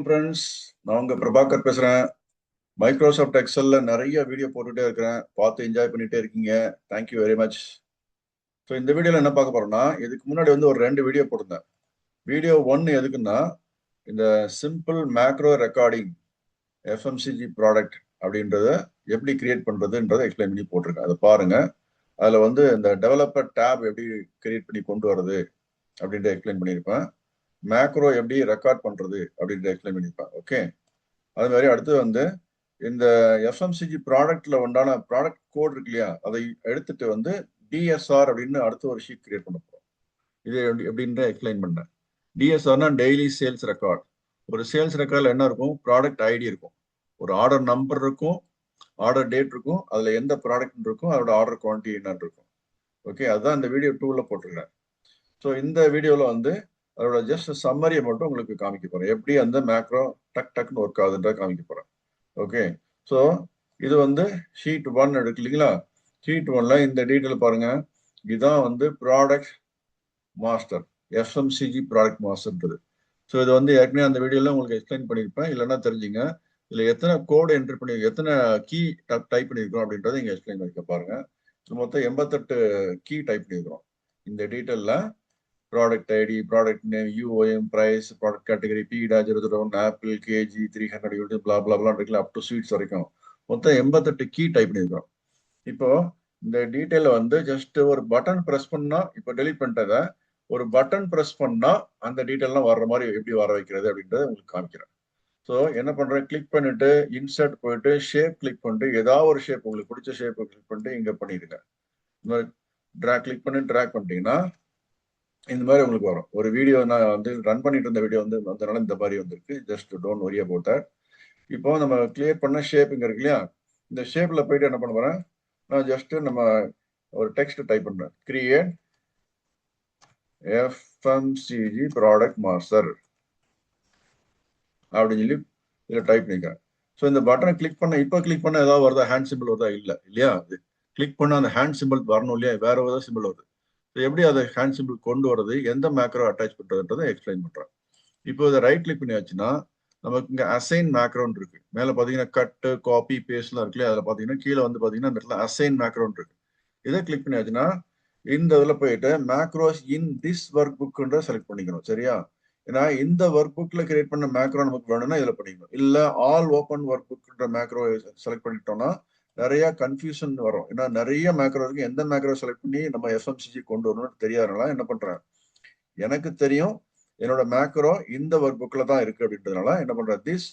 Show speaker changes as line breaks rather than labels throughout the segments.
வணக்கம் ஃப்ரெண்ட்ஸ், நான் உங்க பிரபாகர் பேசுறேன். மைக்ரோசாஃப்ட் எக்ஸல்ல நிறைய வீடியோ போட்டுட்டே இருக்கிறேன். பார்த்து என்ஜாய் பண்ணிட்டே இருக்கீங்க. Thank you very much. ஸோ இந்த வீடியோல என்ன பார்க்க போறோம்னா, இதுக்கு முன்னாடி ஒரு 2 வீடியோ போட்டிருந்தேன். வீடியோ 1 எதுக்குன்னா, இந்த simple macro recording FMCG product அப்படின்றத எப்படி கிரியேட் பண்றதுன்றதை எக்ஸ்பிளைன் பண்ணி போட்டிருக்கேன். அதை பாருங்க. அதுல இந்த டெவலப்பர் டேப் எப்படி கிரியேட் பண்ணி கொண்டு வர்றது அப்படின்றத எக்ஸ்பிளைன் பண்ணியிருப்பேன். மேக்ரோ எப்படி ரெக்கார்ட் பண்றது அப்படின்றத எக்ஸ்பிளைன் பண்ணியிருப்பேன். ஓகே, அது மாதிரி அடுத்து இந்த எஃப்எம்சிஜி ப்ராடக்ட்ல உண்டான ப்ராடக்ட் கோட் இருக்கு இல்லையா, அதை எடுத்துட்டு டிஎஸ்ஆர் அப்படின்னு அடுத்த ஒரு ஷீட் கிரியேட் பண்ண போறோம். இது எப்படின்ற எக்ஸ்பிளைன் பண்ணேன். டிஎஸ்ஆர்னா டெய்லி சேல்ஸ் ரெக்கார்ட். ஒரு சேல்ஸ் ரெக்கார்ட்ல என்ன இருக்கும்? ப்ராடக்ட் ஐடி இருக்கும், ஒரு ஆர்டர் நம்பர் இருக்கும், ஆர்டர் டேட் இருக்கும், அதுல எந்த ப்ராடக்ட் இருக்கும், அதோட ஆர்டர் குவான்டிட்டி என்னன்னு இருக்கும். ஓகே, அதுதான் இந்த வீடியோ 2ல போட்டிருக்கேன். ஸோ இந்த வீடியோல அதோட ஜஸ்ட் சம்மரியை மட்டும் உங்களுக்கு காமிக்க போறேன். எப்படி அந்த மேக்ரோ டக்குன்னு ஒர்க் ஆகுதுன்ற காமிக்க போறேன். ஓகே, ஸோ இது ஷீட் 1 இருக்கு இல்லைங்களா? ஷீட் 1ல இந்த டீட்டெயில் பாருங்க. இதுதான் ப்ராடக்ட் மாஸ்டர், எஃப்எம்சிஜி ப்ராடக்ட் மாஸ்டர்ன்றது. ஸோ இது ஏற்கனவே அந்த வீடியோல உங்களுக்கு எக்ஸ்பிளைன் பண்ணியிருப்பேன். இல்லைன்னா தெரிஞ்சுங்க. இதுல எத்தனை கோடு என்ட்ரி பண்ணி எத்தனை கீ டைப் பண்ணியிருக்கோம் அப்படின்றத இங்க எக்ஸ்பிளைன் பண்ணிக்க பாருங்க. மொத்தம் 88 கீ டைப் பண்ணியிருக்கிறோம். இந்த டீட்டெயில்ல product ID, product name, UOM, price, product category, பீடா 001, apple, KG, 300 unit, blah blah blah இருக்குல்ல, அப் டு ஸ்வீட்ஸ் வரைக்கும் மொத்தம் 88 கீ டைப் பண்ணியிருக்கோம். இப்போ இந்த டீட்டெயில ஜஸ்ட் ஒரு பட்டன் பிரஸ் பண்ணா, இப்போ டெலிட் பண்ணிட்டதை ஒரு பட்டன் பிரஸ் பண்ணா அந்த டீட்டெயிலாம் வர்ற மாதிரி எப்படி வர வைக்கிறது அப்படின்றத உங்களுக்கு காமிக்கிறேன். ஸோ என்ன பண்றேன், கிளிக் பண்ணிட்டு இன்சர்ட் போயிட்டு ஷேப் கிளிக் பண்ணிட்டு ஏதாவது ஒரு ஷேப் உங்களுக்கு பிடிச்ச ஷேப்பை கிளிக் பண்ணிட்டு இங்க பண்ணிடுங்க. இந்த மாதிரி கிளிக் பண்ணி ட்ராக் பண்ணிட்டீங்கன்னா இந்த மாதிரி உங்களுக்கு வரும். ஒரு வீடியோ நான் ரன் பண்ணிட்டு இருந்த வீடியோ வந்தனால இந்த மாதிரி வந்திருக்கு. Just don't worry about that. இப்போ நம்ம கிளியர் பண்ண ஷேப் இங்க இருக்கு இல்லையா, இந்த ஷேப்ல போயிட்டு என்ன பண்ண போறேன், நான் ஜஸ்ட் நம்ம ஒரு டெக்ஸ்ட் டைப் பண்றேன். கிரியேட் எஃப்எம்சிஜி ப்ராடக்ட் மாஸ்டர் அப்படின்னு சொல்லி இதுல டைப் பண்ணிக்கிறேன். ஸோ இந்த பட்டனை கிளிக் பண்ண ஏதாவது வருதா? ஹேண்ட் சிம்பிள் வருதா? இல்லையா? அது கிளிக் பண்ண அந்த ஹேண்ட் சிம்பிள் வரணும் இல்லையா? வேற ஏதாவது சிம்பிள் வருது. எப்படி அதை ஹேண்ட் சிம்பிள் கொண்டு வரது, எந்த மேக்ரோ அட்டாச் பண்றதுன்றதை எக்ஸ்பிளைன் பண்றேன். இப்போ இதை ரைட் கிளிக் பண்ணி வச்சுன்னா நமக்கு இங்க அசைன் மேக்ரோன் இருக்கு. மேல பாத்தீங்கன்னா கட்டு, காப்பி, பேஸ்ட்லாம் இருக்குல்ல, அதுல பாத்தீங்கன்னா கீழே பாத்தீங்கன்னா இந்த இடத்துல அசைன் மேக்ரோன் இருக்கு. இதை கிளிக் பண்ணி வச்சுன்னா இந்த இதுல போயிட்டு மேக்ரோஸ் இன் திஸ் ஒர்க் புக்ன்ற செலக்ட் பண்ணிக்கணும். சரியா? ஏன்னா இந்த ஒர்க் புக்ல கிரியேட் பண்ண மேக்ரோ நமக்கு வேணும்னா இதுல பண்ணிக்கணும். இல்ல ஆல் ஓப்பன் ஒர்க் புக்ன்ற மேக்ரோ செலக்ட் பண்ணிட்டோம்னா நிறைய கன்ஃபியூஷன் வரும். ஏன்னா நிறைய மேக்ரோ இருக்கு. எந்த மேக்ரோ செலக்ட் பண்ணி நம்ம எஃப்எம்சிஜி கொண்டு வரணும்னு தெரியாதனால என்ன பண்றேன், எனக்கு தெரியும் என்னோட மேக்ரோ இந்த ஒர்க் புக்ல தான் இருக்கு அப்படின்றதுனால என்ன பண்றேன், திஸ்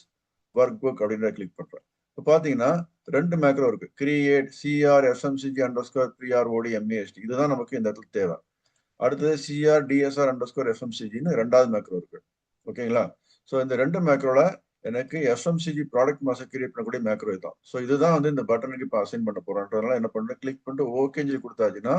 ஒர்க் புக் அப்படின்றத கிளிக் பண்றேன். இப்போ பாத்தீங்கன்னா 2 மேக்ரோ இருக்கு. கிரியேட் சிஆர் எஃப்எம்சிஜி அண்டர்ஸ்கோர் பிஆர்ஓடி எம்ஏஎஸ்டி, இதுதான் நமக்கு இந்த இடத்துல தேவை. அடுத்தது சிஆர் டிஎஸ்ஆர் அண்டர்ஸ்கோர் எஃப்எம்சிஜின்னு 2வது மேக்ரோ இருக்கு. ஓகேங்களா? ஸோ இந்த 2 மேக்ரோல எனக்கு எஃப்எம்சிஜி ப்ராடக்ட் மாஸ்டர் கிரியேட் பண்ணக்கூடிய மேக்ரோ இதுதான். ஸோ இதுதான் இந்த பட்டனுக்கு இப்போ அசைன் பண்ண போறோன்றதுனால என்ன பண்றேன், கிளிக் பண்ணிட்டு ஓகேன்னு சொல்லி கொடுத்தாச்சுன்னா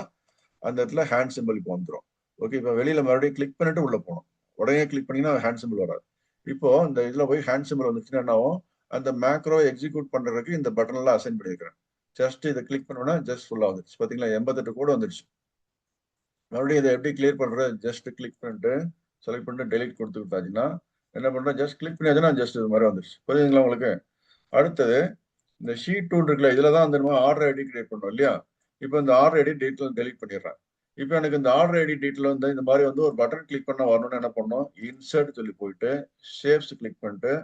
அந்த இடத்துல ஹேண்ட் சிம்பிள் இப்போ வந்துடும். ஓகே, இப்போ வெளியில மறுபடியும் கிளிக் பண்ணிட்டு உள்ள போகணும். உடனே கிளிக் பண்ணீங்கன்னா ஹேண்ட் சிம்பிள் வராது. இப்போ இந்த இதுல போய் ஹேண்ட் சிம்பிள் வந்துச்சுன்னா என்ன ஆகும், அந்த மேக்ரோ எக்ஸிக்யூட் பண்றதுக்கு இந்த பட்டன்ல அசைன் பண்ணியிருக்கிறேன். ஜஸ்ட் இதை கிளிக் பண்ணோன்னா ஜஸ்ட் ஃபுல்லா வந்துருச்சு. பாத்தீங்களா, 88 கூட வந்துருச்சு. மறுபடியும் இதை எப்படி கிளியர் பண்றது, ஜஸ்ட் கிளிக் பண்ணிட்டு செலக்ட் பண்ணிட்டு டெலிட் கொடுத்து விட்டாச்சுன்னா என்ன பண்றேன், ஜஸ்ட் கிளிக் பண்ணியாச்சுன்னா ஜஸ்ட் இது மாதிரி வந்துருச்சு. புரியுதுங்களா உங்களுக்கு? அடுத்தது இந்த ஷீட் டூல் இருக்குல்ல, இதுலதான் அந்த ஆர்டர் ஐடி கிரியேட் பண்ணோம் இல்லையா? இப்போ இந்த ஆர்டர் ஐடி டீட்டெயில் டெலிட் பண்ணிடுறேன். இப்போ எனக்கு இந்த ஆர்டர் ஐடி டீட்டெயில் இந்த மாதிரி ஒரு பட்டன் கிளிக் பண்ண வரணும்னு என்ன பண்ணணும், இன்சர்ட் சொல்லி போயிட்டு ஷேப்ஸ் கிளிக் பண்ணிட்டு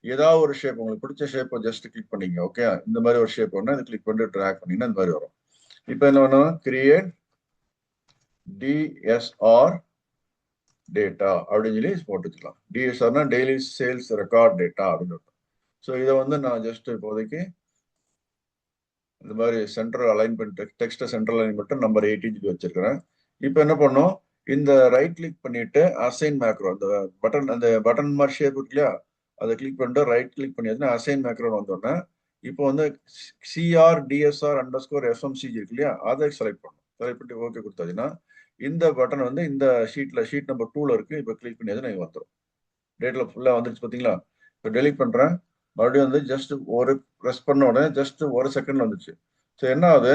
ஏதாவது ஒரு ஷேப் உங்களுக்கு பிடிச்ச ஷேப்பை ஜஸ்ட் கிளிக் பண்ணிங்க. ஓகே, இந்த மாதிரி ஒரு ஷேப் ஒன்று இது கிளிக் பண்ணிட்டு ட்ராக் பண்ணிங்கன்னா இந்த மாதிரி வரும். இப்போ என்ன பண்ணணும், கிரியேட் டிஎஸ்ஆர் டேட்டா அப்படின்னு சொல்லி போட்டு வச்சுக்கலாம். டிஎஸ்ஆர்னா டெய்லி சேல்ஸ் ரெக்கார்ட் டேட்டா அப்படின்னு. ஸோ இதை நான் ஜஸ்ட் இப்போதைக்கு இந்த மாதிரி central alignment, text central alignment number 18 வச்சிருக்கிறேன். இப்போ என்ன பண்ணோம், இந்த ரைட் கிளிக் பண்ணிட்டு அசைன் மேக்ரோ, அந்த பட்டன் மாதிரி ஷேப் இருக்கு இல்லையா, அதை கிளிக் பண்ணிட்டு ரைட் கிளிக் பண்ணியாச்சுன்னா அசைன் மேக்ரோ வந்தோடனே இப்போ சிஆர் டிஎஸ்ஆர் அண்டர்ஸ்கோர் எஃப்எம்சிஜி இருக்கு இல்லையா, அதை செலக்ட் பண்ணணும். செலக்ட் பண்ணி ஓகே கொடுத்தாச்சுன்னா இந்த பட்டன் இந்த ஷீட் நம்பர் 2ல இருக்கு. இப்போ கிளிக் பண்ணியாச்சுன்னா இங்க வந்துடும். டேட்ல ஃபுல்லா வந்துருச்சு பாத்தீங்களா? இப்போ டெலிட் பண்றேன். மறுபடியும் ஜஸ்ட் ஒரு ப்ரெஸ் பண்ண உடனே ஜஸ்ட் ஒரு செகண்ட்ல வந்துச்சு. ஸோ என்ன ஆகுது,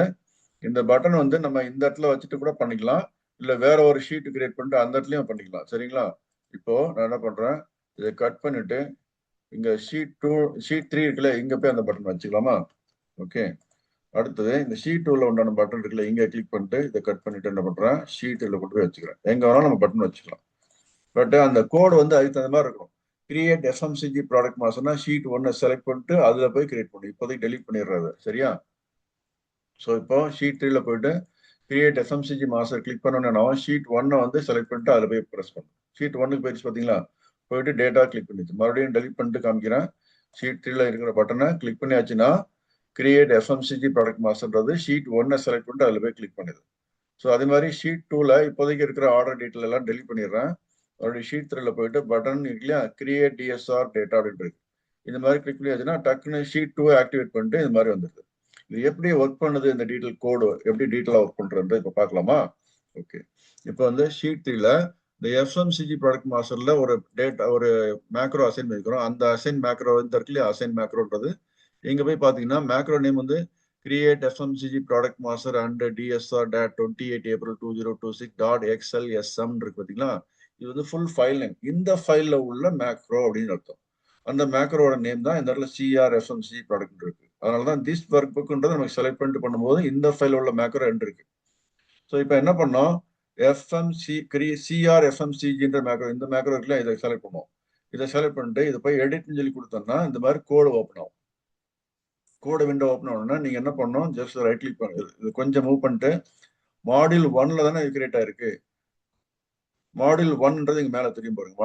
இந்த பட்டன் நம்ம இந்த இடத்துல வச்சுட்டு கூட பண்ணிக்கலாம், இல்ல வேற ஒரு ஷீட் கிரியேட் பண்ணிட்டு அந்த இடத்துலயும் பண்ணிக்கலாம். சரிங்களா? இப்போ நான் என்ன பண்றேன், இதை கட் பண்ணிட்டு இங்க ஷீட் 3 இருக்குல்ல, இங்க போய் அந்த பட்டன் வச்சுக்கலாமா? ஓகே. அடுத்தது இந்த ஷீட் 2ல உண்டான பட்டன் இருக்குல்ல, இங்க கிளிக் பண்ணிட்டு இதை கட் பண்ணிட்டு என்ன பண்றேன், ஷீட்ல கொண்டு போய் வச்சுக்கிறேன். எங்க வேணாலும் நம்ம பட்டன் வச்சுக்கலாம். பட் அந்த கோடு வந்து அதுக்கு தகுந்த மாதிரி இருக்கும். கிரியேட் எஃப்எம்சிஜி ப்ராடக்ட் மாஸ்டர்னா ஷீட் 1 செலக்ட் பண்ணிட்டு அதுல போய் கிரியேட் பண்ணும். இப்போதைக்கு டெலிட் பண்ணிடுறது. சரியா? ஸோ இப்போ ஷீட் 3ல போயிட்டு கிரியேட் எஃப்எம்சிஜி மாஸ்டர் கிளிக் பண்ணோன்னா ஷீட் 1 வந்து செலக்ட் பண்ணிட்டு அதில் போய் ப்ரெஸ் பண்ணும். ஷீட் 1க்கு போயிடுச்சு பார்த்தீங்களா? போயிட்டு டேட்டா கிளிக் பண்ணிச்சு. மறுபடியும் டெலிட் பண்ணிட்டு காமிக்கிறேன். ஷீட் 3ல இருக்கிற பட்டனை கிளிக் பண்ணியாச்சுன்னா கிரியேட் எஃப்எம்சிஜி ப்ராடக்ட் மாஸ்டர்ன்றது ஷீட் 1 செலக்ட் பண்ணிட்டு அதில் போய் கிளிக் பண்ணுது. ஸோ அதே மாதிரி ஷீட் 2ல இப்போதைக்கு இருக்கிற ஆர்டர் டீட்டெயில் எல்லாம் டெலிட் பண்ணிடுறேன். மறுபடியும் ஷீட் 3ல போயிட்டு பட்டன் இல்லையா, கிரியேட் டிஎஸ்ஆர் டேட்டா அப்படின்னு இருக்கு. இந்த மாதிரி கிளிக் பண்ணியாச்சுன்னா டக்குன்னு ஷீட் 2 ஆக்டிவேட் பண்ணிட்டு இந்த மாதிரி வந்துடுது. இது எப்படி ஒர்க் பண்ணுது, இந்த டீட்டெயில் கோடு எப்படி டீட்டெயிலாக ஒர்க் பண்றது இப்போ பார்க்கலாமா? ஓகே. இப்போ வந்து ஷீட் 3ல இந்த எஃப்எம்சிஜி ப்ராடக்ட் மாஸ்டர்ல ஒரு மேக்ரோ அசைன் பண்ணிக்கிறோம். அந்த அசைன் மேக்ரோ வந்து இருக்கு இல்லையா, அசைன் மேக்ரோன்றது இங்க போய் பாத்தீங்கன்னா மேக்ரோ நேம் வந்து create FMCG product master and DSR dot 28 April 2026 dot XLSM இருக்கு பாத்தீங்களா? இது வந்து ஃபுல் ஃபைல் நேம். இந்த ஃபைல்ல உள்ள மேக்ரோ அப்படின்னு அர்த்தம். அந்த மேக்ரோட நேம் தான் இந்த இடத்துல CRFMCG ப்ராடக்ட் இருக்கு. அதனாலதான் திஸ் ஒர்க் புக்ன்றது நமக்கு செலக்ட் பண்ணிட்டு பண்ணும்போது இந்த ஃபைல் உள்ள மேக்ரோ ரெண்டு இருக்கு. ஸோ இப்போ என்ன பண்ணோம், CRFMCGன்ற மேக்ரோ, இந்த மேக்ரோ இருக்குல்ல, இதை செலக்ட் பண்ணுவோம். இதை செலக்ட் பண்ணிட்டு இதை போய் எடிட்னு சொல்லி கொடுத்தோம்னா இந்த மாதிரி கோடு ஓப்பன் ஆகும். கோடு விண்டோ ஓப்பன் ஆகணும்னா நீங்க என்ன பண்ணணும், ஜஸ்ட் ரைட் கிளிக் பண்ணுங்க. இது கொஞ்சம் மூவ் பண்ணிட்டு மாடியூல் 1ல தானே இது கிரியேட் ஆயிருக்கு. மாடியூல் 1ன்றது இங்க மேல தெரியும் பாருங்க.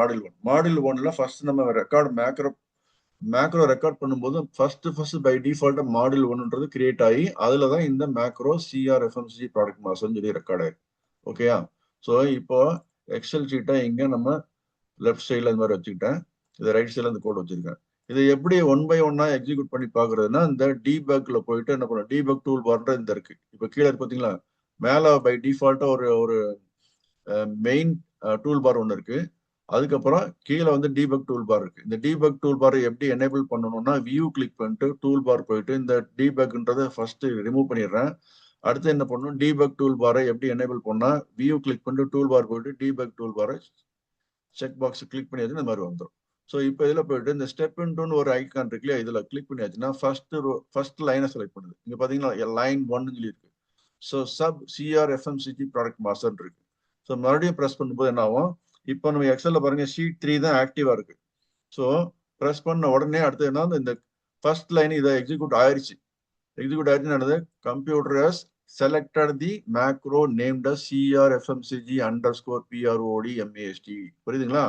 மாடியூல் 1ல ஃபர்ஸ்ட் நம்ம ரெக்கார்ட் மேக்ரோ ரெக்கார்ட் பண்ணும்போது ஃபர்ஸ்ட் பை டிஃபால்ட் மாடியூல் 1ன்றது கிரியேட் ஆகி அதுல தான் இந்த மேக்ரோ CRFMCG ப்ராடக்ட் மாஸ்டர்னு சொல்லி ரெக்கார்ட் ஆயிருக்கு. ஓகேயா? ஸோ இப்போ எக்ஸல் ஷீட்டை இங்க நம்ம லெஃப்ட் சைட்ல இந்த மாதிரி வச்சுக்கிட்டேன். இதை ரைட் சைட்ல இந்த கோட் வச்சிருக்கேன். இதை எப்படி 1 by 1 எக்ஸிக்யூட் பண்ணி பாக்குறதுன்னா இந்த டீபக்ல போயிட்டு என்ன பண்ணும், டீபக் டூல் பார்ன்ற இந்த இருக்கு. இப்ப கீழே இருக்கு பாத்தீங்களா, மேல பை டிஃபால்ட்டா ஒரு ஒரு மெயின் டூல் பார் ஒன்று இருக்கு. அதுக்கப்புறம் கீழே வந்து டீபக் டூல் பார் இருக்கு. இந்த டீபக் டூல் பார் எப்படி எனேபிள் பண்ணணும்னா வியூ கிளிக் பண்ணிட்டு டூல் பார் போயிட்டு இந்த டீபக்ன்றதை ஃபர்ஸ்ட் ரிமூவ் பண்ணிடுறேன். அடுத்து என்ன பண்ணணும், டீபக் டூல் பாரை எப்படி எனேபிள் பண்ணா வியூ கிளிக் பண்ணிட்டு டூல் பார் போயிட்டு டீபக் டூல் பாரை செக் பாக்ஸ் கிளிக் பண்ணியாச்சு, இந்த மாதிரி வந்துடும். ஸோ இப்போ இதில் போயிட்டு இந்த ஸ்டெப் இன்டூன்னு ஒரு ஐக்கான் இருக்கு இல்லையா, இதில் கிளிக் பண்ணியாச்சுன்னா ஃபர்ஸ்ட் லைனை செலக்ட் பண்ணுது. இங்கே பார்த்தீங்கன்னா லைன் 1 சொல்லி இருக்கு. ஸோ CRFMCG ப்ராடக்ட் மாஸ்டர் இருக்கு. ஸோ மறுபடியும் ப்ரெஸ் பண்ணும்போது என்ன ஆகும், இப்போ நம்ம எக்ஸல்ல பாருங்க ஷீட் 3 தான் ஆக்டிவா இருக்கு. ஸோ ப்ரெஸ் பண்ண உடனே அடுத்து என்ன, இந்த ஃபர்ஸ்ட் லைன் இதை எக்ஸிக்யூட் ஆயிடுச்சு. எக்ஸிக்யூட் கம்ப்யூட்டர் செலக்டட் தி macro named CRFMCG _ PROD MAST. புரியுதுங்களா?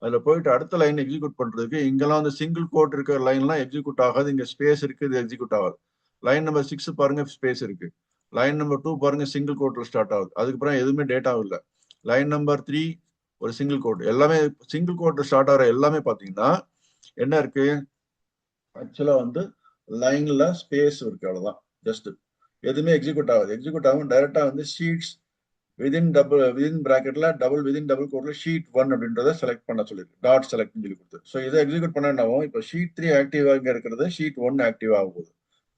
அதுல போயிட்டு அடுத்த லைன் எக்ஸிக்யூட் பண்றதுக்கு இங்கெல்லாம் வந்து சிங்கிள் கோட் இருக்கிற லைன்லாம் எக்ஸிக்யூட் ஆகாது. இங்க ஸ்பேஸ் இருக்கு, இது எக்ஸிக்யூட் ஆகாது. லைன் நம்பர் 6 பாருங்க, ஸ்பேஸ் இருக்கு. லைன் நம்பர் 2 பாருங்க, சிங்கிள் கோட்ல ஸ்டார்ட் ஆகுது. அதுக்கப்புறம் எதுவுமே டேட்டா இல்லை. லைன் நம்பர் 3 ஒரு சிங்கிள் கோட். எல்லாமே சிங்கிள் கோட்ல ஸ்டார்ட் ஆகிற எல்லாமே பாத்தீங்கன்னா என்ன இருக்கு, ஆக்சுவலா வந்து லைன்ல ஸ்பேஸ் இருக்கு, அவ்வளவுதான். ஜஸ்ட் எதுவுமே எக்ஸிக்யூட் ஆகுது. எக்ஸிக்யூட் ஆகும் டைரக்டா வந்து ஷீட்ஸ் விதின் பிராக்கெட்ல டபுள் கோட்ல ஷீட் 1 அப்படின்றத செலக்ட் பண்ண சொல்லிருக்கு. டாட் செலக்ட் சொல்லி கொடுத்து. ஸோ இதை எக்ஸிக்யூட் பண்ண என்ன ஆகும், இப்போ ஷீட் 3 ஆக்டிவா இங்க இருக்கிறது ஷீட் 1 ஆக்டிவ் ஆகும் போது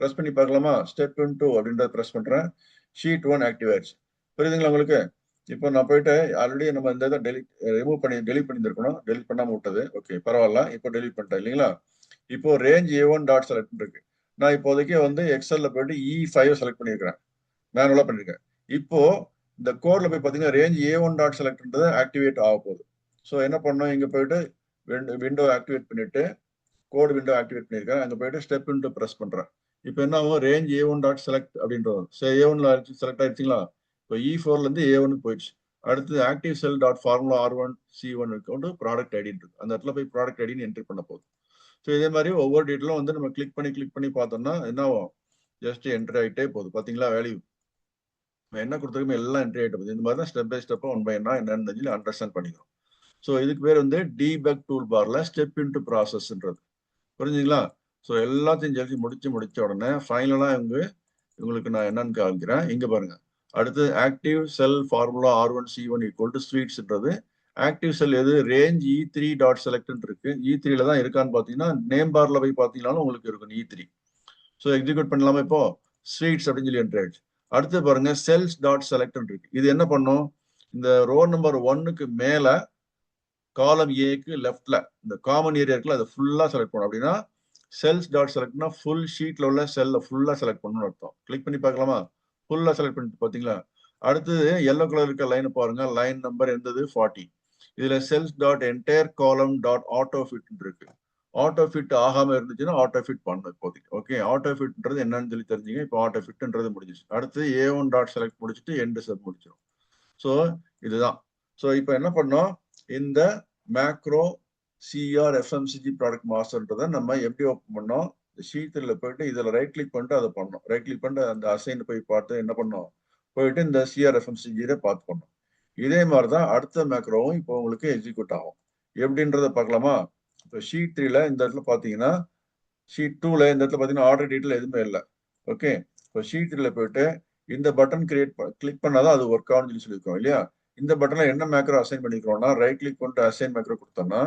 ப்ரெஸ் பண்ணி பார்க்கலாமா, ஸ்டெப் 2 அப்படின்றத ப்ரெஸ் பண்றேன். ஷீட் 1 ஆக்டிவ் ஆயிடுச்சு. புரியுதுங்களா உங்களுக்கு? இப்போ நான் போயிட்டு ஆல்ரெடி நம்ம இந்த இதை டெலிட் பண்ணியிருக்கணும். டெலிட் பண்ணாம விட்டது. ஓகே, பரவாயில்ல. இப்போ டெலிட் பண்ணிட்டேன் இல்லைங்களா? இப்போ ரேஞ்ச் A1 டாட் செலக்ட் இருக்கு. நான் இப்போதைக்கு வந்து எக்ஸல்ல போயிட்டு E5 செலக்ட் பண்ணியிருக்கிறேன், மேனுவலா பண்ணிருக்கேன். இப்போ இந்த கோட்ல போய் பாத்தீங்கன்னா ரேஞ்ச் A1 டாட் செலக்ட்ன்றது ஆக்டிவேட் ஆக போகுது. ஸோ என்ன பண்ணோம், இங்க போயிட்டு விண்டோ ஆக்டிவேட் பண்ணிட்டு கோட் விண்டோ ஆக்டிவேட் பண்ணிருக்கேன். அங்க போயிட்டு ஸ்டெப் இன்டு பிரஸ் பண்றேன். இப்போ என்ன ஆகும், ரேஞ்ச் A1 டாட் செலக்ட் அப்படின்றது A1ல செலக்ட் ஆயிடுச்சுங்களா? இப்போ E4ல இருந்து A1 போயிடுச்சு. அடுத்து ஆக்டிவ் செல் டாட் ஃபார்முலா R1 C1 இருக்கு, ப்ராடக்ட் ஐடி இருக்கு. அந்த இடத்துல போய் ப்ராடக்ட் ஐடின்னு என்ட்ரி பண்ண போகுது. ஸோ இதே மாதிரி ஒவ்வொரு டீட்டெயிலும் வந்து நம்ம கிளிக் பண்ணி பார்த்தோம்னா என்ன ஆகும், ஜஸ்ட் என்ட்ரி ஆகிட்டே போகுது. பாத்தீங்களா வேல்யூ என்ன கொடுத்துருக்கோம், எல்லாம் என்ட்ரி ஆகிட்டு போகுது. இந்த மாதிரி தான் ஸ்டெப் பை ஸ்டெப்பா 1 by 1 என்னன்னு சொல்லி அண்டர்ஸ்டாண்ட் பண்ணிக்கிறோம். ஸோ இதுக்கு பேர் வந்து டீபக் டூல் பார்ல ஸ்டெப் இன்டு ப்ராசஸ்ன்றது. புரிஞ்சுங்களா? ஸோ எல்லாத்தையும் ஜெயிச்சு முடிச்ச உடனே ஃபைனலா உங்களுக்கு நான் என்னன்னு காமிக்கிறேன். இங்க பாருங்க, அடுத்து active cell formula R1 C1 equal to ஸ்வீட்ஸ்ன்றது ஆக்டிவ் செல் எது, ரேஞ்ச் E3 டாட் செலக்ட் இருக்கு. E3ல தான் இருக்கான்னு பாத்தீங்கன்னா நேம் பார்ல போய் பாத்தீங்கன்னாலும் உங்களுக்கு இருக்கும் E3. ஸோ எக்ஸிக்யூட் பண்ணலாமா, இப்போ ஸ்வீட்ஸ் அப்படின்னு சொல்லி என்ட்ரி ஆயிடுச்சு. அடுத்து பாருங்க செல்ஸ் டாட் செலக்ட் இருக்கு. இது என்ன பண்ணும், இந்த ரோ நம்பர் 1க்கு மேல காலம் ஏக்கு லெஃப்ட்ல இந்த காமன் ஏரியா இருக்குல்ல அதை ஃபுல்லா செலக்ட் பண்ணணும். அப்படின்னா செல்ஸ் டாட் செலக்ட்னா ஃபுல் ஷீட்ல உள்ள செல்ல ஃபுல்லா செலக்ட் பண்ணணும்னு அர்த்தம். கிளிக் பண்ணி பார்க்கலாமா? ஃபுல்லா செலக்ட் பண்ணிட்டு பாத்தீங்களா? அடுத்தது எல்லோ கலர் இருக்க லைன் பாருங்க. லைன் நம்பர் எந்தது 40. இதுல cells dot entire column dot auto fit இருக்கு. ஆட்டோ ஃபிட் ஆகாம இருந்துச்சுன்னா ஆட்டோ ஃபிட் பண்ணணும் இப்போதைக்கு. ஓகே, ஆட்டோ ஃபிட்ன்றது என்னன்னு சொல்லி தெரிஞ்சுங்க. இப்போ ஆட்டோ ஃபிட்ன்றது முடிஞ்சிச்சு. அடுத்து A1 டாட் செலக்ட் முடிச்சுட்டு எண்ட் சப் முடிச்சிடும். ஸோ இதுதான். ஸோ இப்போ என்ன பண்ணோம், இந்த மேக்ரோ சிஆர் எஃப்எம்சிஜி ப்ராடக்ட் மாஸ்டர்ன்றதை நம்ம எப்படி ஓப்பன் பண்ணோம், ஷீட்டில் போயிட்டு இதில் ரைட் கிளிக் பண்ணிட்டு அதை பண்ணோம். ரைட் கிளிக் பண்ணிட்டு அந்த அசைன் போய் பார்த்து என்ன பண்ணோம், போயிட்டு இந்த சிஆர் எஃப்எம்சிஜியை பார்த்து பண்ணோம். இதே மாதிரி தான் அடுத்த மேக்ரோவும் இப்போ உங்களுக்கு எக்ஸிக்யூட் ஆகும். எப்படின்றத பார்க்கலாமா? இப்போ ஷீட் 3ல இந்த இடத்துல பார்த்தீங்கன்னா, ஷீட் 2ல இந்த இடத்துல பார்த்தீங்கன்னா ஆர்டர் டீட்டெயில் எதுவுமே இல்லை. ஓகே, இப்போ ஷீட் 3ல போயிட்டு இந்த பட்டன் கிளிக் பண்ணாதான் அது ஒர்க் ஆகும்னு சொல்லியிருக்கோம் இல்லையா? இந்த பட்டன்ல என்ன மேக்ரோ அசைன் பண்ணிக்கிறோம்னா ரைட் கிளிக் பண்ணிட்டு அசைன் மேக்ரோ கொடுத்தோம்னா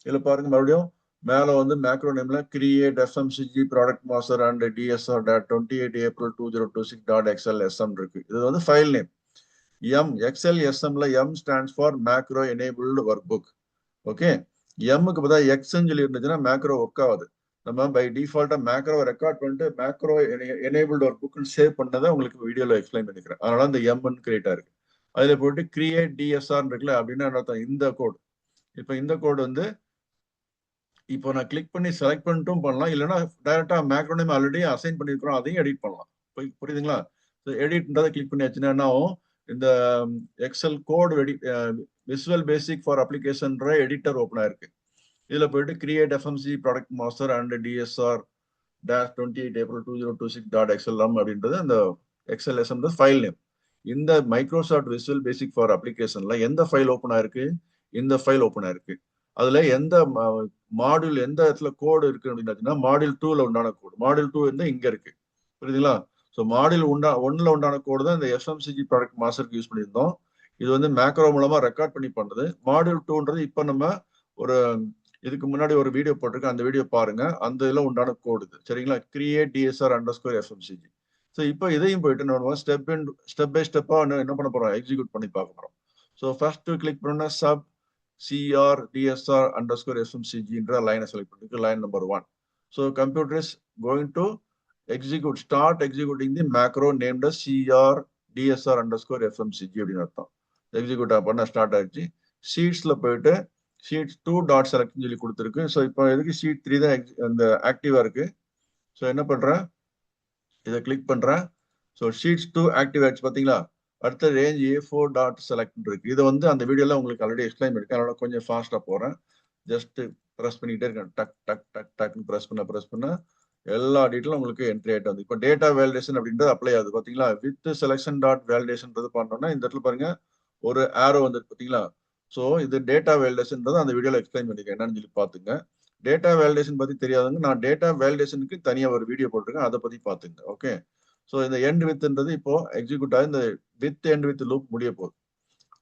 இதுல பாருங்க மறுபடியும் மேல வந்து மேக்ரோ நேம்ல create FMCG product master and DSR dot 28 April 2026 dot XL SM இருக்கு. இது வந்து ஃபைல் நேம். எம் எக்ஸ்எல் எஸ்எம்ல M stands for macro enabled work book. Okay, எம்முக்கு பார்த்தா எக்ஸ்ன்னு சொல்லி இருந்துச்சுன்னா மேக்ரோ ஒர்க் ஆகுது. நம்ம பை டிஃபால்ட்டா மேக்ரோ ரெக்கார்ட் பண்ணிட்டு மேக்ரோ எனேபிள்டு ஒர்க் புக்னு சேவ் பண்ணதை உங்களுக்கு வீடியோல எக்ஸ்பிளைன் பண்ணிக்கிறேன். அதனால இந்த எம்னு கிரியேட் ஆயிருக்கு. அதுல போயிட்டு கிரியேட் டிஎஸ்ஆர் இருக்குல்ல, அப்படின்னா அர்த்தம் இந்த கோட். இப்போ இந்த கோட் வந்து இப்போ நான் கிளிக் பண்ணி செலக்ட் பண்ணிட்டும் பண்ணலாம், இல்லைன்னா டைரக்டா மேக்ரோ நேம் ஆல்ரெடி அசைன் பண்ணிருக்கிறோம் அதையும் எடிட் பண்ணலாம். புரியுதுங்களா? எடிட்ன்றதை கிளிக் பண்ணியாச்சுன்னா என்ன ஆகும், இந்த Excel code Visual Basic for அப்ளிகேஷன்ற எடிட்டர் ஓப்பன் ஆயிருக்கு. இதுல போயிட்டு create FMC product master and DSR dash 28 April 2026 dot XLM அப்படின்றது அந்த எக்ஸ்எல்எஸ்எம் ஃபைல் நேம். இந்த மைக்ரோசாஃப்ட் விசுவல் பேசிக் ஃபார் அப்ளிகேஷன்ல எந்த ஃபைல் ஓப்பன் ஆயிருக்கு, இந்த ஃபைல் ஓப்பன் ஆயிருக்கு. அதுல எந்த மாடியூல் எந்த இடத்துல கோடு இருக்கு அப்படின்னா மாடியூல் 2ல உண்டான கோடு. மாடியூல் 2 வந்து இங்க இருக்கு. புரியுதுங்களா? ஸோ மாடியூல் 1ல உண்டான கோடு தான் இந்த எஃப்எம்சிஜி ப்ராடக்ட் மாஸ்டருக்கு யூஸ் பண்ணியிருந்தோம். இது வந்து மேக்ரோ மூலமா ரெக்கார்ட் பண்ணி பண்றது. மாடியூல் 2ன்றது இப்போ நம்ம ஒரு இதுக்கு முன்னாடி ஒரு வீடியோ போட்டிருக்கேன், அந்த வீடியோ பாருங்க. அந்த இதுல உண்டான கோடு இது. சரிங்களா? Create DSR underscore FMCG. So இப்போ இதையும் போயிட்டு நம்ம ஸ்டெப் பை ஸ்டெப்பா என்ன பண்ண போறோம், எக்ஸிக்யூட் பண்ணி பார்க்க போறோம். ஸோ ஃபர்ஸ்ட் கிளிக் பண்ணா சப் சிஆர் டிஎஸ்ஆர் அண்டர்ஸ்கோர் எஃப்எம்சிஜின்ற லைனை செலக்ட் பண்ணிருக்கு, line number 1. So computer is going to start executing the macro named CR DSR underscore FMCG அப்படின்னு அர்த்தம். எக்ஸிக்யூட் பண்ண ஸ்டார்ட் ஆயிடுச்சு. ஷீட்ஸ்ல போயிட்டு ஷீட் 2 டாட் செலக்ட்னு சொல்லி கொடுத்துருக்கு. ஸோ இப்போ எதுக்கு ஷீட் 3 தான் அந்த ஆக்டிவா இருக்கு. ஸோ என்ன பண்றேன், இதை கிளிக் பண்றேன். ஸோ ஷீட்ஸ் 2 ஆக்டிவ் ஆயிடுச்சு பாத்தீங்களா? அடுத்த ரேஞ்ச் A4 டாட் செலக்ட் இருக்கு. இதை வந்து அந்த வீடியோல உங்களுக்கு ஆல்ரெடி எக்ஸ்பிளைன் பண்ணிருக்கேன், அதனால கொஞ்சம் ஃபாஸ்டா போறேன். ஜஸ்ட் ப்ரெஸ் பண்ணிட்டே இருக்கேன். டக் டக் டக் டக்னு ப்ரெஸ் பண்ண எல்லா டீட்டெயிலும் உங்களுக்கு என்ட்ரி ஆயிட்டு வந்து இப்போ டேட்டா வேலிடேஷன் அப்படின்றது அப்ளை ஆகுது பாத்தீங்களா? வித் செலக்ஷன் டாட் வேலிடேஷன்றது பண்ணோம்னா இந்த இடத்துல பாருங்க ஒரு ஆரோ வந்து பாத்தீங்களா? ஸோ இது டேட்டா வேலிடேஷன்றது அந்த வீடியோல எக்ஸ்பிளைன் பண்ணிருக்கேன், என்னன்னு சொல்லி பாத்துங்க. டேட்டா வேலிடேஷன் பத்தி தெரியாதவங்க நான் டேட்டா வேலிடேஷனுக்கு தனியா ஒரு வீடியோ போட்டிருக்கேன், அதை பத்தி பாத்துங்க. ஓகே, ஸோ இந்த எண்ட் வித்ன்றது இப்போ எக்ஸிக்யூட் ஆகி இந்த வித் எண்ட் வித் லூப் முடிய போகுது.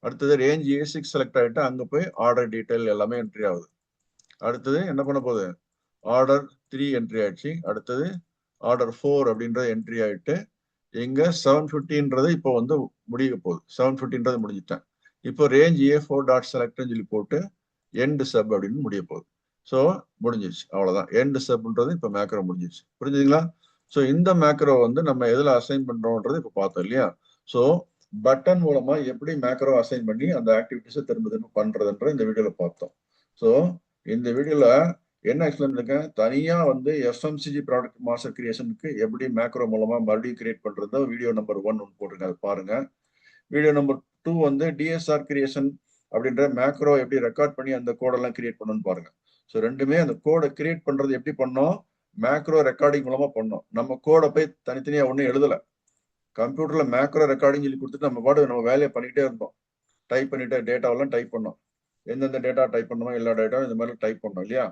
அடுத்தது ரேஞ்ச் A6 செலக்ட் ஆகிட்டு அங்கே போய் ஆர்டர் டீட்டெயில் எல்லாமே என்ட்ரி ஆகுது. அடுத்தது என்ன பண்ண போகுது, ஆர்டர் 3 என்ட்ரி ஆயிடுச்சு. அடுத்தது ஆர்டர் 4 அப்படின்றது என்ட்ரி ஆயிட்டு எங்க 750ன்றது இப்போ வந்து முடிய போகுது. 750ன்றது முடிஞ்சிட்டேன். இப்போ ரேஞ்ச் A4 டாட் செலக்ட்னு சொல்லி போட்டு எண்ட் சப் அப்படின்னு முடிய போகுது. ஸோ முடிஞ்சிச்சு, அவ்வளோதான். எண்ட் சப்ன்றது இப்போ மேக்ரோ முடிஞ்சிச்சு. புரிஞ்சுதுங்களா? ஸோ இந்த மேக்ரோ வந்து நம்ம எதில் அசைன் பண்றோம்ன்றது இப்போ பார்த்தோம் இல்லையா? ஸோ பட்டன் மூலமா எப்படி மேக்ரோ அசைன் பண்ணி அந்த ஆக்டிவிட்டிஸை திரும்ப திரும்ப பண்றதுன்ற இந்த வீடியோல பார்த்தோம். ஸோ இந்த வீடியோல என்ன எக்ஸ்பிளைன் பண்ணிருக்கேன், தனியா வந்து எஃப்எம்சிஜி ப்ராடக்ட் மாஸ்டர் கிரியேஷனுக்கு எப்படி மேக்ரோ மூலமா மறுபடியும் கிரியேட் பண்றது வீடியோ நம்பர் 1 ஒன்று போட்டிருக்கேன், அதை பாருங்க. வீடியோ நம்பர் 2 வந்து டிஎஸ்ஆர் கிரியேஷன் அப்படின்ற மேக்ரோ எப்படி ரெக்கார்ட் பண்ணி அந்த கோடெல்லாம் கிரியேட் பண்ணணும்னு பாருங்க. ஸோ ரெண்டுமே அந்த கோடை கிரியேட் பண்றது எப்படி பண்ணோம், மேக்ரோ ரெக்கார்டிங் மூலமா பண்ணோம். நம்ம கோடை போய் தனித்தனியா ஒன்றும் எழுதல, கம்ப்யூட்டர்ல மேக்ரோ ரெக்கார்டிங் சொல்லி கொடுத்துட்டு நம்ம பாட்டு நம்ம வேலையை பண்ணிக்கிட்டே இருந்தோம். டைப் பண்ணிட்டு டேட்டாவெல்லாம் டைப் பண்ணோம், எந்தெந்த டேட்டா டைப் பண்ணோமோ எல்லா டேட்டாவும் இந்த மாதிரி டைப் பண்ணோம் இல்லையா?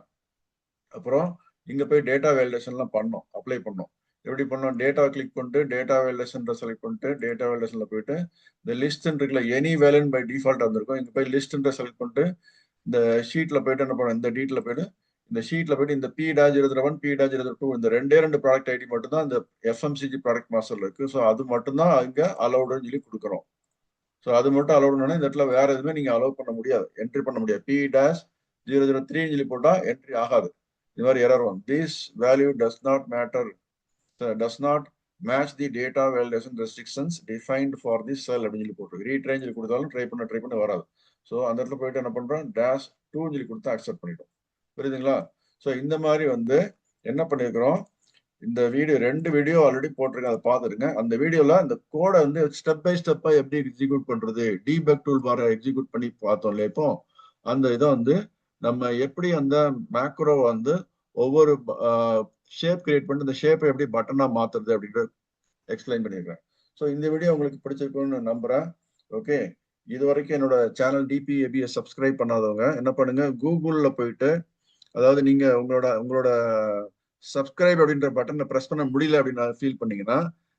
அப்புறம் இங்க போய் டேட்டா வேலிடேஷன்லாம் பண்ணோம், அப்ளை பண்ணோம். எப்படி பண்ணோம், டேட்டா கிளிக் பண்ணிட்டு டேட்டா வேலிடேஷன் செலக்ட் பண்ணிட்டு டேட்டா வேலிடேஷன்ல போயிட்டு இந்த லிஸ்ட் இருக்குல்ல, எனி வேலன் பை டிஃபால்ட் வந்திருக்கும், இங்க போய் லிஸ்ட்ன்ற செலக்ட் பண்ணிட்டு இந்த ஷீட்ல போயிட்டு என்ன பண்ணோம், இந்த டீட்ல போயிட்டு இந்த ஷீட்ல போயிட்டு இந்த P-01 P-02 இந்த ரெண்டு ப்ராடக்ட் ஐடி மட்டும் தான் இந்த எஃப்எம்சிஜி ப்ராடக்ட் மாஸ்டர்ல இருக்கு. ஸோ அது மட்டும் தான் அங்க அலௌடுன்னு சொல்லி கொடுக்குறோம். ஸோ அது மட்டும் அலோடுனா இந்த இடத்துல வேற எதுவுமே நீங்க அலோவ் பண்ண முடியாது, என்ட்ரி பண்ண முடியாது. P-003 சொல்லி போட்டா என்ட்ரி ஆகாது. இது மாதிரி எரர் வரும். This value does not matter, does not match the data validation restrictions defined for the cell அப்படின்னு சொல்லி போட்டுருக்கு. ரீட்ரைன் சொல்லி கொடுத்தாலும் ட்ரை பண்ண வராது. ஸோ அந்த இடத்துல போயிட்டு என்ன பண்றோம், -2 சொல்லி கொடுத்து அக்செப்ட் பண்ணிட்டோம். புரியுதுங்களா? ஸோ இந்த மாதிரி வந்து என்ன பண்ணிருக்கிறோம், இந்த வீடியோ 2 வீடியோ ஆல்ரெடி போட்டிருக்கேன், அதை பார்த்துருங்க. அந்த வீடியோல அந்த கோடை வந்து ஸ்டெப் பை ஸ்டெப்பா எப்படி எக்ஸிக்யூட் பண்றது, டீபக் டூல் பாரை எக்ஸிக்யூட் பண்ணி பார்த்தோம் இல்லையா இப்போ, அந்த இதை வந்து நம்ம எப்படி அந்த மேக்ரோ வந்து ஒவ்வொரு ஷேப் கிரியேட் பண்ணி அந்த ஷேப்பை எப்படி பட்டனா மாத்துறது அப்படின்றது எக்ஸ்பிளைன் பண்ணியிருக்கேன். ஸோ இந்த வீடியோ உங்களுக்கு பிடிச்சிருக்கும்னு நம்புறேன். ஓகே, இது வரைக்கும் என்னோட சேனல் டிபிஏபிஎஸ் சப்ஸ்கிரைப் பண்ணாதவங்க என்ன பண்ணுங்க, கூகுள்ல போயிட்டு, அதாவது நீங்க உங்களோட உங்களோட சப்ஸ்கிரைப் அப்படின்ற பட்டனை பிரஸ் பண்ண முடியல அப்படின்னு ஃபீல் பண்ணீங்கன்னா,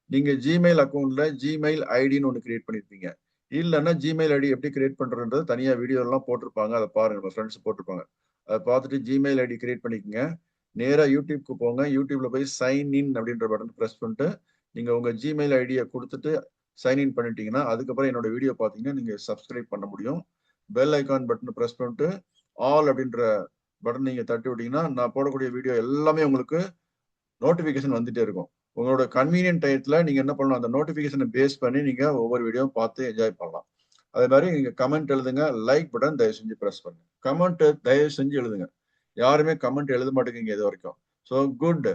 நீங்க ஜிமெயில் அக்கௌண்ட்ல ஜிமெயில் ஐடின்னு ஒன்று கிரியேட் பண்ணிருப்பீங்க. இல்லைன்னா ஜிமெயில் ஐடி எப்படி கிரியேட் பண்றதுன்றது தனியா வீடியோ எல்லாம் போட்டிருப்பாங்க, அதை பாருங்க, நம்ம ஃப்ரெண்ட்ஸ் போட்டிருப்பாங்க. அதை பார்த்துட்டு ஜிமெயில் ஐடி கிரியேட் பண்ணிக்கோங்க. நேரா யூடியூப்க்கு போங்க. யூடியூப்ல போய் சைன் இன் அப்படின்ற பட்டன் பிரஸ் பண்ணிட்டு நீங்க உங்க ஜிமெயில் ஐடியை கொடுத்துட்டு சைன் இன் பண்ணிட்டீங்கன்னா, அதுக்கப்புறம் என்னோட வீடியோ பார்த்தீங்கன்னா நீங்க சப்ஸ்கிரைப் பண்ண முடியும். பெல் ஐகான் பட்டன் பிரஸ் பண்ணிட்டு ஆல் அப்படின்ற பட்டன் நீங்க தட்டி விட்டீங்கன்னா நான் போடக்கூடிய வீடியோ எல்லாமே உங்களுக்கு நோட்டிபிகேஷன் வந்துட்டே இருக்கும். உங்களோட கன்வீனியன்ட் டயத்துல நீங்க என்ன பண்ணலாம், அந்த நோட்டிபிகேஷனை பேஸ் பண்ணி நீங்க ஒவ்வொரு வீடியோவும் பார்த்து என்ஜாய் பண்ணலாம். அதே மாதிரி நீங்க கமெண்ட் எழுதுங்க, லைக் பட்டன் தயவு செஞ்சு பிரஸ் பண்ணுங்க. கமெண்ட் தயவு செஞ்சு எழுதுங்க. யாருமே கமெண்ட் எழுத மாட்டேங்குங்க இது வரைக்கும். ஸோ குட்,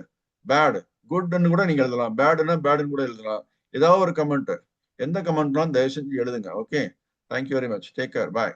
பேட், குட்னு கூட நீங்க எழுதலாம், பேடுன்னா பேடுன்னு கூட எழுதலாம். ஏதாவது ஒரு கமெண்ட், எந்த கமெண்ட்னாலும் தயவு செஞ்சு எழுதுங்க. Okay, thank you very much, take care, பாய்.